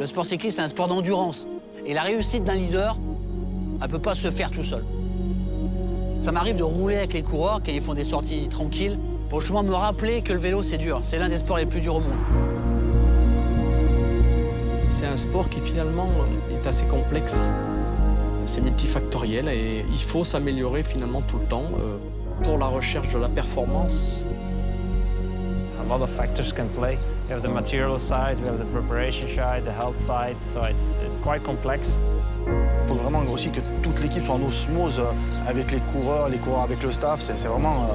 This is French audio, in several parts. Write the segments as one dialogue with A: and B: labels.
A: Le sport cycliste, c'est un sport d'endurance. Et la réussite d'un leader, elle ne peut pas se faire tout seul. Ça m'arrive de rouler avec les coureurs quand ils font des sorties tranquilles pour justement me rappeler que le vélo, c'est dur. C'est l'un des sports les plus durs au monde.
B: C'est un sport qui finalement est assez complexe. C'est multifactoriel et il faut s'améliorer finalement tout le temps pour la recherche de la performance.
C: A lot of factors can play. We have the material side, we have the preparation side, the health side, so it's quite complex.
D: Il faut vraiment aussi que toute l'équipe soit en osmose avec les coureurs avec le staff. C'est vraiment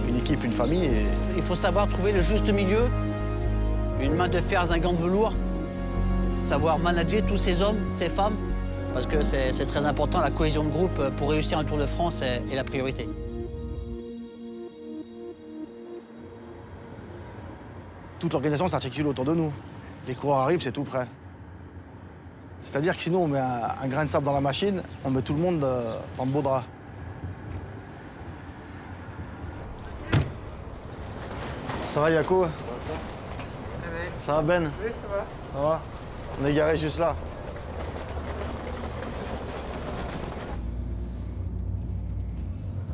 D: une équipe, une famille. Et...
A: Il faut savoir trouver le juste milieu, une main de fer dans un gant de velours, savoir manager tous ces hommes, ces femmes, parce que c'est très important, la cohésion de groupe pour réussir un Tour de France est la priorité.
D: Toute l'organisation s'articule autour de nous. Les coureurs arrivent, c'est tout prêt. C'est-à-dire que sinon, on met un grain de sable dans la machine, on met tout le monde dans le beau drap. Ça va, Yako? Ça va, Ben?
E: Oui, ça va.
D: Ça va? On est garé juste là.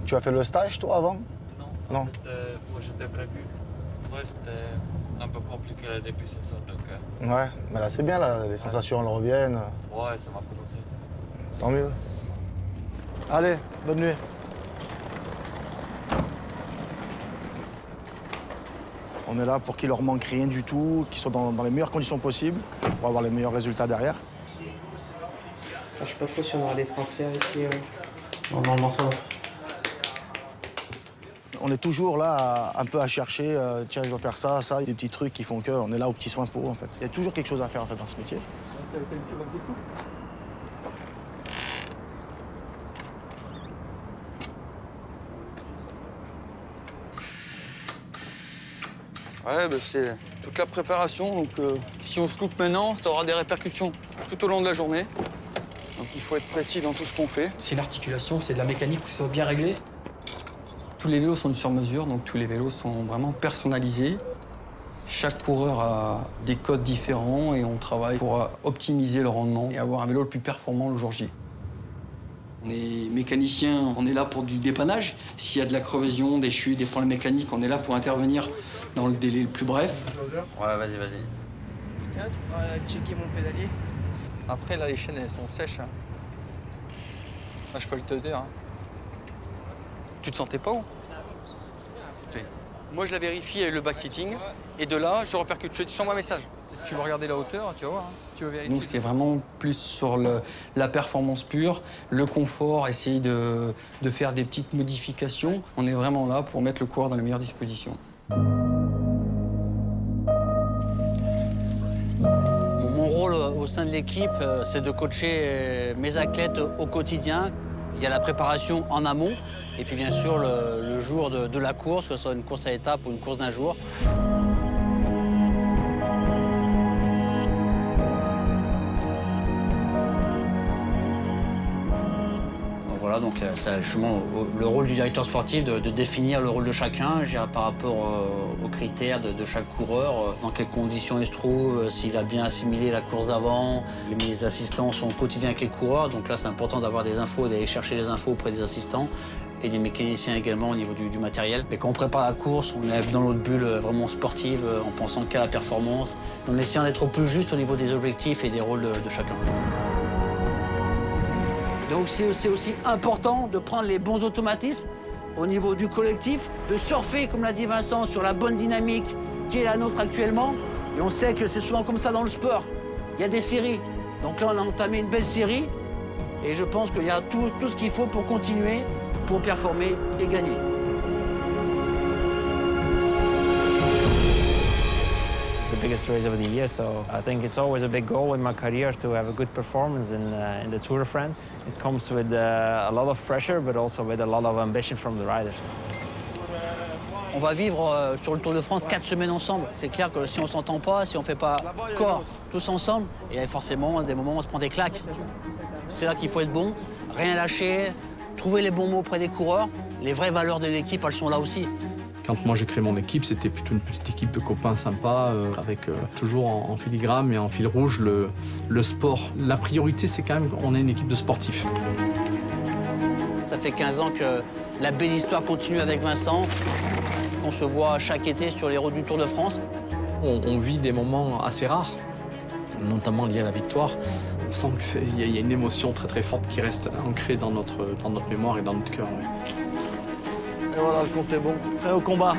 D: Tu as fait le stage, toi, avant?
F: Non.
D: Non.
F: Moi, j'étais prévu. Ouais, c'était un peu compliqué le début, c'est ça. Donc,
D: Ouais, mais là, c'est bien, là, les sensations, elles reviennent.
F: ouais, ça va commencer.
D: Tant mieux. Allez, bonne nuit. On est là pour qu'il leur manque rien du tout, qu'ils soient dans les meilleures conditions possibles pour avoir les meilleurs résultats derrière.
E: Je sais pas trop si on aura des transferts ici. Normalement, ça va.
D: On est toujours là, un peu à chercher, tiens, je dois faire ça, ça, des petits trucs qui font qu'on est là aux petits soins pour eux, en fait. Il y a toujours quelque chose à faire, en fait, dans ce métier.
E: Ça a été une seconde qu'il faut.
G: Ouais, bah c'est toute la préparation. Donc, si on se loupe maintenant, ça aura des répercussions tout au long de la journée. Donc, il faut être précis dans tout ce qu'on fait.
H: C'est l'articulation, c'est de la mécanique qui soit bien réglée. Tous les vélos sont sur mesure, donc tous les vélos sont vraiment personnalisés. Chaque coureur a des codes différents et on travaille pour optimiser le rendement et avoir un vélo le plus performant le jour J. On est mécanicien, on est là pour du dépannage. S'il y a de la crevaison, des chutes, des problèmes mécaniques, on est là pour intervenir dans le délai le plus bref.
G: Ouais, vas-y, vas-y.
E: Tiens, tu pourras checker mon pédalier.
G: Après, là, les chaînes, elles sont sèches. Hein. Là, je peux te le dire. Hein. Tu te sentais pas où? Moi, je la vérifie avec le back-sitting. Et de là, je repercute. Je t'envoie un message. Tu veux regarder la hauteur, tu vas voir. Hein. Tu veux vérifier.
H: Nous, c'est vraiment plus sur la performance pure, le confort, essayer de faire des petites modifications. On est vraiment là pour mettre le coureur dans les meilleures dispositions.
A: Mon rôle au sein de l'équipe, c'est de coacher mes athlètes au quotidien. Il y a la préparation en amont et puis bien sûr le jour de la course, que ce soit une course à étapes ou une course d'un jour. Voilà, donc c'est justement le rôle du directeur sportif de définir le rôle de chacun, par rapport aux critères de chaque coureur, dans quelles conditions il se trouve, s'il a bien assimilé la course d'avant. Les assistants sont au quotidien avec les coureurs, donc là c'est important d'avoir des infos, d'aller chercher les infos auprès des assistants et des mécaniciens également au niveau du matériel. Mais quand on prépare la course, on est dans notre bulle vraiment sportive, en pensant qu'à la performance, en essayant d'être au plus juste au niveau des objectifs et des rôles de chacun. Donc c'est aussi important de prendre les bons automatismes au niveau du collectif, de surfer, comme l'a dit Vincent, sur la bonne dynamique qui est la nôtre actuellement. Et on sait que c'est souvent comme ça dans le sport. Il y a des séries. Donc là, on a entamé une belle série. Et je pense qu'il y a tout ce qu'il faut pour continuer, pour performer et gagner.
C: The biggest race of the year, so I think it's always a big goal in my career to have a good performance in the Tour de France. It comes with a lot of pressure, but also with a lot of ambition from the riders.
A: On va vivre sur le Tour de France 4 semaines ensemble. C'est clair que si on s'entend pas, si on fait pas corps tous ensemble, il y a forcément des moments où on se prend des claques. C'est là qu'il faut être bon, rien lâcher, trouver les bons mots auprès des coureurs. Les vraies valeurs de l'équipe, elles sont là aussi.
B: Quand moi j'ai créé mon équipe, c'était plutôt une petite équipe de copains sympas, avec toujours en filigrane et en fil rouge le sport. La priorité, c'est quand même qu'on ait une équipe de sportifs.
A: Ça fait 15 ans que la belle histoire continue avec Vincent. On se voit chaque été sur les routes du Tour de France.
B: On vit des moments assez rares, notamment liés à la victoire. On sent qu'il y a une émotion très très forte qui reste ancrée dans notre mémoire et dans notre cœur. Ouais.
D: Et voilà, le compte est bon. Prêt au combat.